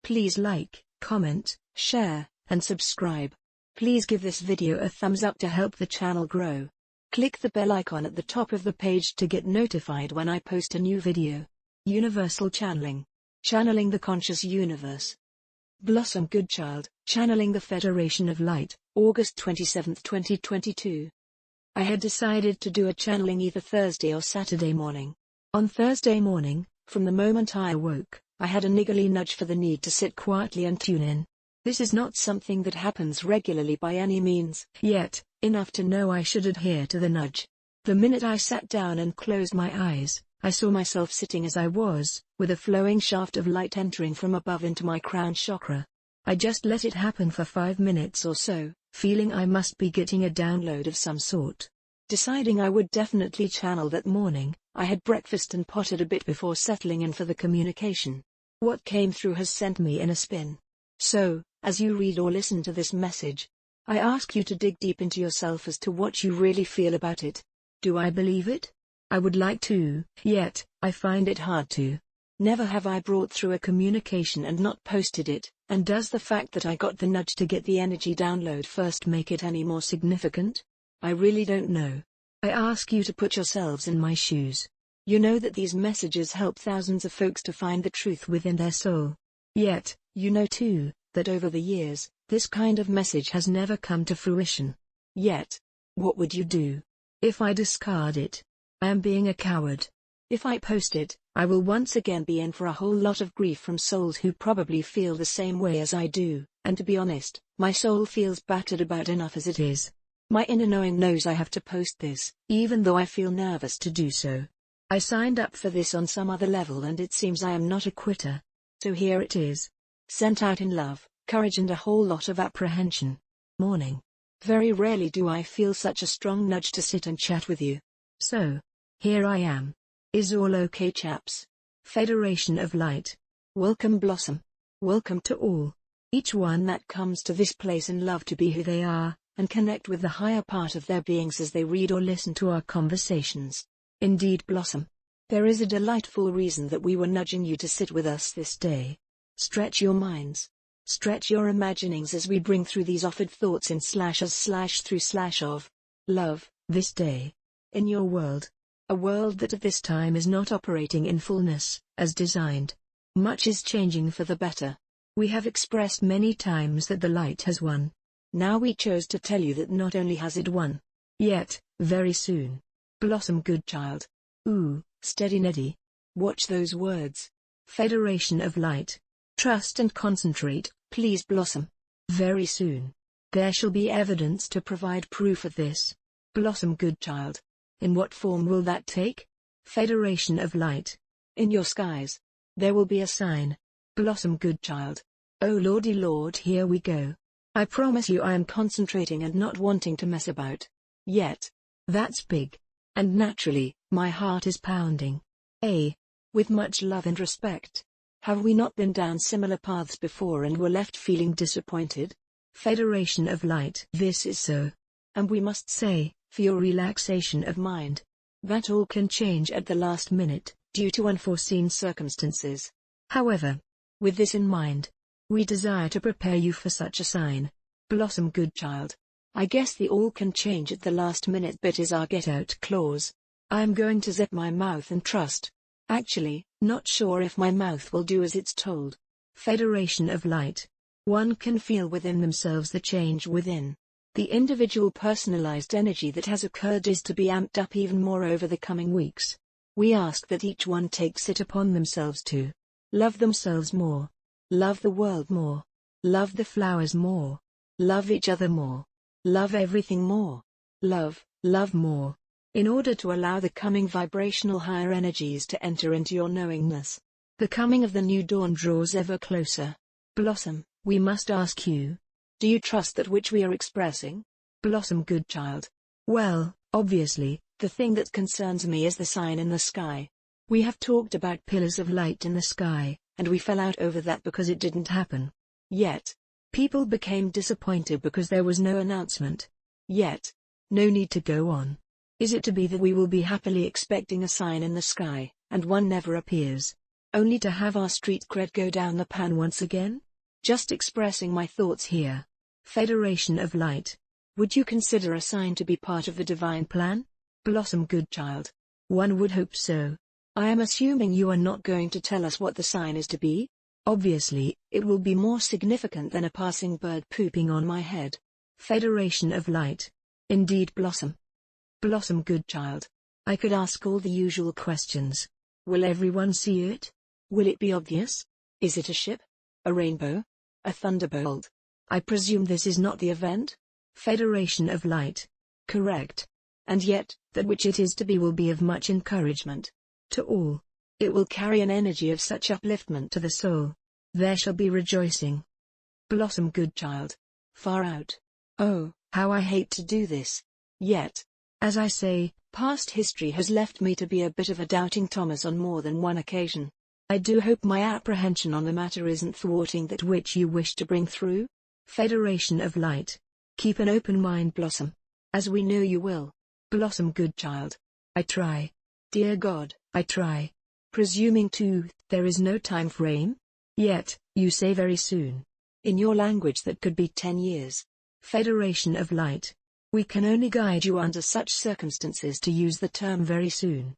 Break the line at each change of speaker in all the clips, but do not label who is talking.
Please like, comment, share, and subscribe. Please give this video a thumbs up to help the channel grow. Click the bell icon at the top of the page to get notified when I post a new video. Universal Channeling. Channeling the Conscious Universe. Blossom Goodchild, Channeling the Federation of Light, August 27, 2022. I had decided to do a channeling either Thursday or Saturday morning. On Thursday morning, from the moment I awoke, I had a niggly nudge for the need to sit quietly and tune in. This is not something that happens regularly by any means, yet, enough to know I should adhere to the nudge. The minute I sat down and closed my eyes, I saw myself sitting as I was, with a flowing shaft of light entering from above into my crown chakra. I just let it happen for 5 minutes or so, feeling I must be getting a download of some sort. Deciding I would definitely channel that morning, I had breakfast and potted a bit before settling in for the communication. What came through has sent me in a spin. So, as you read or listen to this message, I ask you to dig deep into yourself as to what you really feel about it. Do I believe it? I would like to, yet, I find it hard to. Never have I brought through a communication and not posted it, and does the fact that I got the nudge to get the energy download first make it any more significant? I really don't know. I ask you to put yourselves in my shoes. You know that these messages help thousands of folks to find the truth within their soul. Yet, you know too, that over the years, this kind of message has never come to fruition. Yet, what would you do? If I discard it, I am being a coward. If I post it, I will once again be in for a whole lot of grief from souls who probably feel the same way as I do, and to be honest, my soul feels battered about enough as it is. My inner knowing knows I have to post this, even though I feel nervous to do so. I signed up for this on some other level and it seems I am not a quitter. So here it is. Sent out in love, courage and a whole lot of apprehension. Morning. Very rarely do I feel such a strong nudge to sit and chat with you. So, here I am. Is all okay, chaps? Federation of Light. Welcome Blossom. Welcome to all. Each one that comes to this place in love to be who they are, and connect with the higher part of their beings as they read or listen to our conversations. Indeed Blossom. There is a delightful reason that we were nudging you to sit with us this day. Stretch your minds. Stretch your imaginings as we bring through these offered thoughts in /as/through/of love, this day. In your world. A world that at this time is not operating in fullness, as designed. Much is changing for the better. We have expressed many times that the light has won. Now we chose to tell you that not only has it won. Yet, very soon. Blossom Goodchild. Ooh, steady Neddy. Watch those words. Federation of Light. Trust and concentrate, please Blossom. Very soon. There shall be evidence to provide proof of this. Blossom Goodchild. In what form will that take? Federation of Light. In your skies. There will be a sign. Blossom Goodchild. Oh lordy lord, here we go. I promise you I am concentrating and not wanting to mess about. Yet. That's big. And naturally, my heart is pounding. With much love and respect. Have we not been down similar paths before and were left feeling disappointed? Federation of Light. This is so. And we must say, for your relaxation of mind, that all can change at the last minute, due to unforeseen circumstances. However, with this in mind, we desire to prepare you for such a sign. Blossom Goodchild. I guess the all can change at the last minute bit is our get out clause. I am going to zip my mouth and trust. Actually, not sure if my mouth will do as it's told. Federation of Light. One can feel within themselves the change within. The individual personalized energy that has occurred is to be amped up even more over the coming weeks. We ask that each one takes it upon themselves to love themselves more, love the world more, love the flowers more, love each other more, love everything more, love more, in order to allow the coming vibrational higher energies to enter into your knowingness. The coming of the new dawn draws ever closer. Blossom, we must ask you. Do you trust that which we are expressing? Blossom Goodchild. Well, obviously, the thing that concerns me is the sign in the sky. We have talked about pillars of light in the sky, and we fell out over that because it didn't happen. Yet, people became disappointed because there was no announcement. Yet, no need to go on. Is it to be that we will be happily expecting a sign in the sky, and one never appears? only to have our street cred go down the pan once again? Just expressing my thoughts here. Federation of Light. Would you consider a sign to be part of the divine plan? Blossom Goodchild. One would hope so. I am assuming you are not going to tell us what the sign is to be? Obviously, it will be more significant than a passing bird pooping on my head. Federation of Light. Indeed, Blossom. Blossom Goodchild. I could ask all the usual questions. Will everyone see it? Will it be obvious? Is it a ship? A rainbow? A thunderbolt? I presume this is not the event? Federation of Light. Correct. And yet, that which it is to be will be of much encouragement to all. It will carry an energy of such upliftment to the soul. There shall be rejoicing. Blossom Goodchild. Far out. Oh, how I hate to do this. Yet, as I say, past history has left me to be a bit of a doubting Thomas on more than one occasion. I do hope my apprehension on the matter isn't thwarting that which you wish to bring through. Federation of Light. Keep an open mind, Blossom. As we know you will. Blossom Goodchild. I try. Dear God, I try. Presuming too, there is no time frame? Yet, you say very soon. In your language that could be 10 years. Federation of Light. We can only guide you under such circumstances to use the term very soon.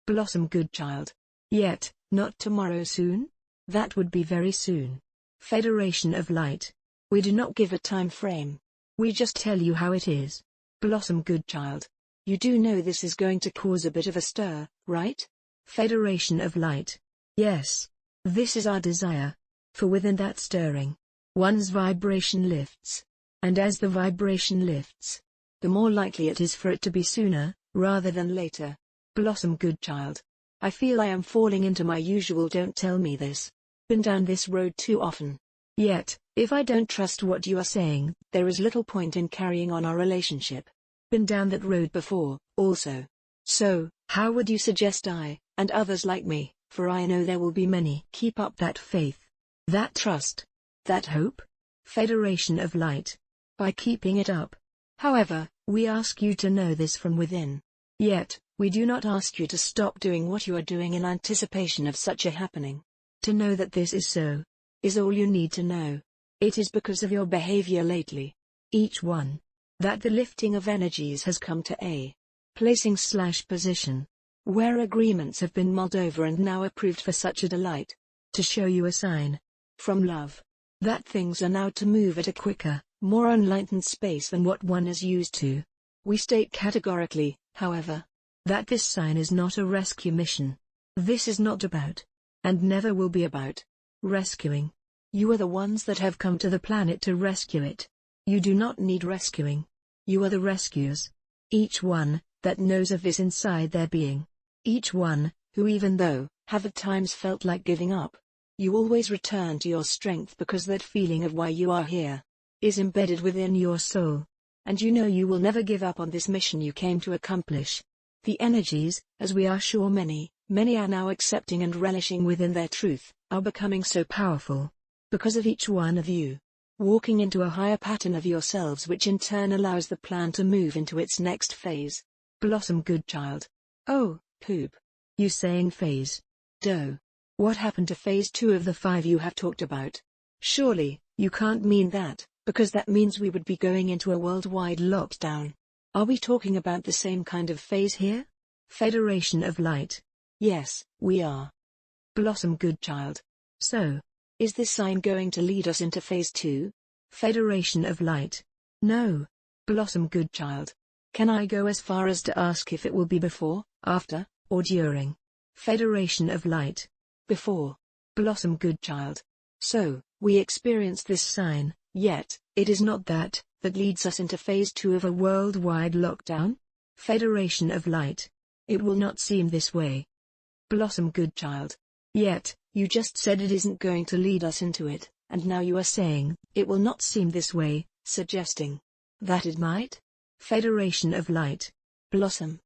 Blossom Goodchild. Yet, not tomorrow soon? That would be very soon. Federation of Light. We do not give a time frame. We just tell you how it is. Blossom Goodchild. You do know this is going to cause a bit of a stir, right? Federation of Light. Yes. This is our desire. For within that stirring, one's vibration lifts. And as the vibration lifts, the more likely it is for it to be sooner, rather than later. Blossom Goodchild. I feel I am falling into my usual don't tell me this. Been down this road too often. Yet, if I don't trust what you are saying, there is little point in carrying on our relationship. Been down that road before, also. So, how would you suggest I, and others like me, for I know there will be many, keep up that faith, that trust, that hope? Federation of Light. By keeping it up. However, we ask you to know this from within. Yet, we do not ask you to stop doing what you are doing in anticipation of such a happening. To know that this is so, is all you need to know. It is because of your behavior lately. Each one. That the lifting of energies has come to a placing/position. Where agreements have been mulled over and now approved for such a delight. To show you a sign. From love. That things are now to move at a quicker, more enlightened space than what one is used to. We state categorically, however, that this sign is not a rescue mission. This is not about, and never will be about, rescuing. You are the ones that have come to the planet to rescue it. You do not need rescuing. You are the rescuers. Each one, that knows of this inside their being. Each one, who even though, have at times felt like giving up. You always return to your strength because that feeling of why you are here is embedded within your soul. And you know you will never give up on this mission you came to accomplish. The energies, as we are sure many are now accepting and relishing within their truth, are becoming so powerful. Because of each one of you. Walking into a higher pattern of yourselves which in turn allows the plan to move into its next phase. Blossom Goodchild. Oh, poop. You saying phase? Doe. What happened to phase 2 of the 5 you have talked about? Surely, you can't mean that, because that means we would be going into a worldwide lockdown. Are we talking about the same kind of phase here? Federation of Light. Yes, we are. Blossom Goodchild. So, is this sign going to lead us into phase 2? Federation of Light. No. Blossom Goodchild. Can I go as far as to ask if it will be before, after, or during? Federation of Light. Before. Blossom Goodchild. So, we experience this sign, yet, it is not that leads us into phase 2 of a worldwide lockdown? Federation of Light. It will not seem this way. Blossom Goodchild. Yet, you just said it isn't going to lead us into it, and now you are saying, it will not seem this way, suggesting that it might? Federation of Light. Blossom.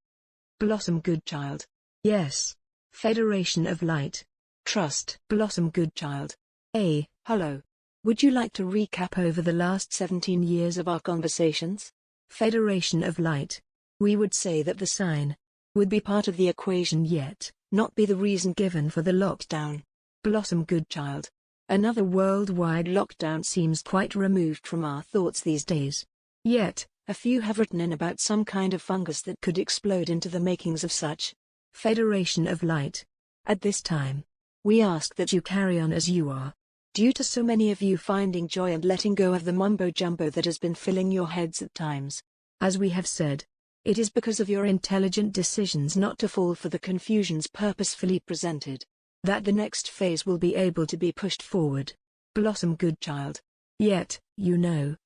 Blossom Goodchild. Yes. Federation of Light. Trust. Blossom Goodchild. Hello. Would you like to recap over the last 17 years of our conversations? Federation of Light. We would say that the sign would be part of the equation yet not be the reason given for the lockdown. Blossom Goodchild. Another worldwide lockdown seems quite removed from our thoughts these days. Yet, a few have written in about some kind of fungus that could explode into the makings of such. Federation of Light. At this time, we ask that you carry on as you are. Due to so many of you finding joy and letting go of the mumbo-jumbo that has been filling your heads at times. As we have said, it is because of your intelligent decisions not to fall for the confusions purposefully presented, that the next phase will be able to be pushed forward. Blossom Goodchild. Yet,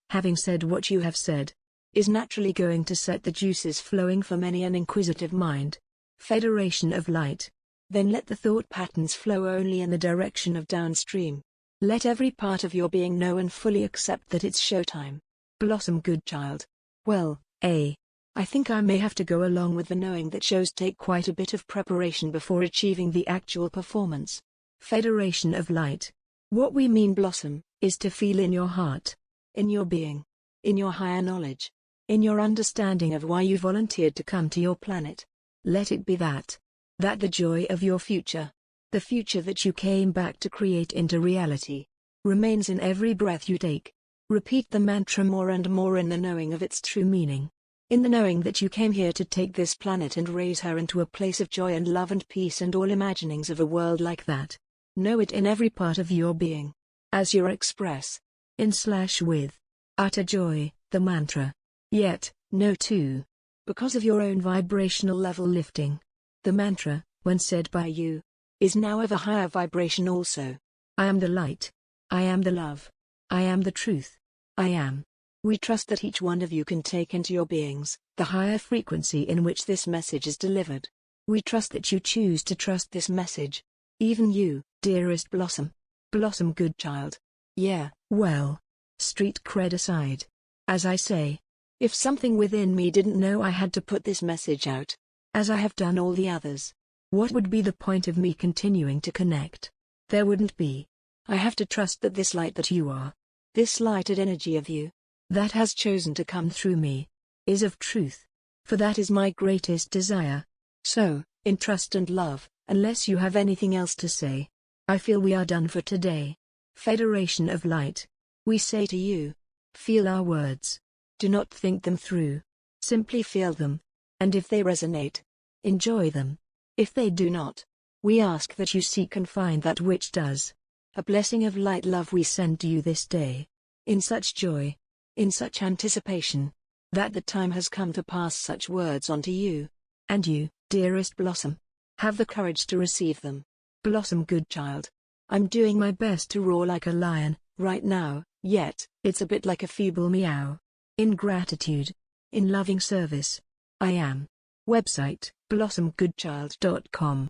having said what you have said, is naturally going to set the juices flowing for many an inquisitive mind. Federation of Light. Then let the thought patterns flow only in the direction of downstream. Let every part of your being know and fully accept that it's showtime. Blossom Goodchild. Well, I think I may have to go along with the knowing that shows take quite a bit of preparation before achieving the actual performance. Federation of Light. What we mean, Blossom, is to feel in your heart, in your being, in your higher knowledge, in your understanding of why you volunteered to come to your planet. Let it be that the joy of your future, the future that you came back to create into reality, remains in every breath you take. Repeat the mantra more and more in the knowing of its true meaning. In the knowing that you came here to take this planet and raise her into a place of joy and love and peace and all imaginings of a world like that. Know it in every part of your being. As your express, with, utter joy, the mantra. Yet, know too, because of your own vibrational level lifting, the mantra, when said by you, is now of a higher vibration also. I am the light. I am the love. I am the truth. I am. We trust that each one of you can take into your beings the higher frequency in which this message is delivered. We trust that you choose to trust this message. Even you, dearest Blossom. Blossom Goodchild. Yeah, well, street cred aside. As I say, if something within me didn't know I had to put this message out, as I have done all the others, what would be the point of me continuing to connect? There wouldn't be. I have to trust that this light that you are, this lighted energy of you, that has chosen to come through me, is of truth. For that is my greatest desire. So, in trust and love, unless you have anything else to say, I feel we are done for today. Federation of Light. We say to you, feel our words. Do not think them through. Simply feel them. And if they resonate, enjoy them. If they do not, we ask that you seek and find that which does. A blessing of light love we send to you this day. In such joy, in such anticipation, that the time has come to pass such words on to you. And you, dearest Blossom, have the courage to receive them. Blossom Goodchild. I'm doing my best to roar like a lion, right now, yet, it's a bit like a feeble meow. In gratitude. In loving service. I am. Website, blossomgoodchild.com